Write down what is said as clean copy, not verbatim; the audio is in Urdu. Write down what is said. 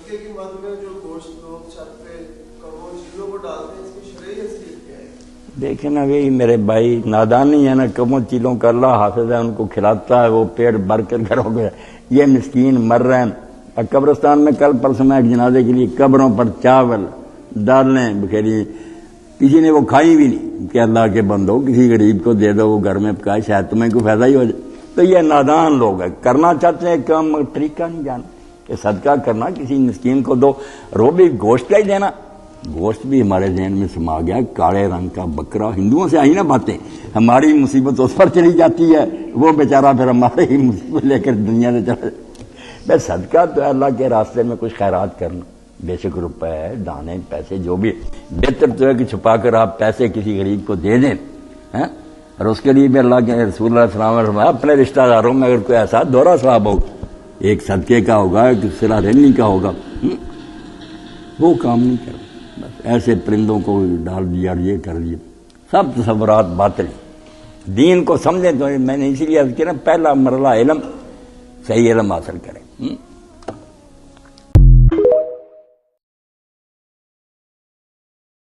صدقے کی مد میں جو گوشت لوگ چھت پہ کموں چیزوں کو ڈالتے ہیں، اس کی شرعی حیثیت کیا ہے؟ دیکھیں نا وہی میرے بھائی نادانی ہے نا، کموں چیزوں کا اللہ حافظ ہے، ان کو کھلاتا ہے، وہ پیٹ بھر کر گھروں گے، یہ مسکین مر رہے ہیں۔ قبرستان میں کل پرسوں میں ایک جنازے کے لیے قبروں پر چاول دالیں بکھیری، کسی نے وہ کھائی بھی نہیں کہ اللہ کے بندو کسی غریب کو دے دو، وہ گھر میں پکائے، شاید تمہیں کوئی فائدہ ہی ہو جائے۔ تو یہ نادان لوگ ہیں، کرنا چاہتے ہیں کام مگر طریقہ نہیں جانتے کہ صدقہ کرنا کسی مسکین کو دو۔ رو بھی گوشت کا ہی دینا، گوشت بھی ہمارے ذہن میں سما گیا، کالے رنگ کا بکرا، ہندوؤں سے آئی نا باتیں، ہماری مصیبت اس پر چلی جاتی ہے، وہ بیچارہ پھر ہمارے ہی مصیبت لے کر دنیا سے چلا جاتا۔ بس صدقہ تو ہے اللہ کے راستے میں کچھ خیرات کرنا، بے شک روپے دانے پیسے جو بھی، بہتر تو ہے کہ چھپا کر آپ پیسے کسی غریب کو دے دیں، اور اس کے لیے بھی اللہ کے رسول اللہ صلی اللہ علیہ وسلم نے فرمایا اپنے رشتہ داروں میں اگر کوئی ایسا دوہرا ثواب ہوگا، ایک صدقے کا ہوگا، ایک صلہ رحمی کا ہوگا، وہ کام نہیں کرنا، بس ایسے پرندوں کو ڈال دیا، یہ کر دیا، سب تصورات باطل۔ دین کو سمجھیں تو میں نے اسی لیے عرض کیا نا، پہلا مرحلہ علم، صحیح علم حاصل کریں۔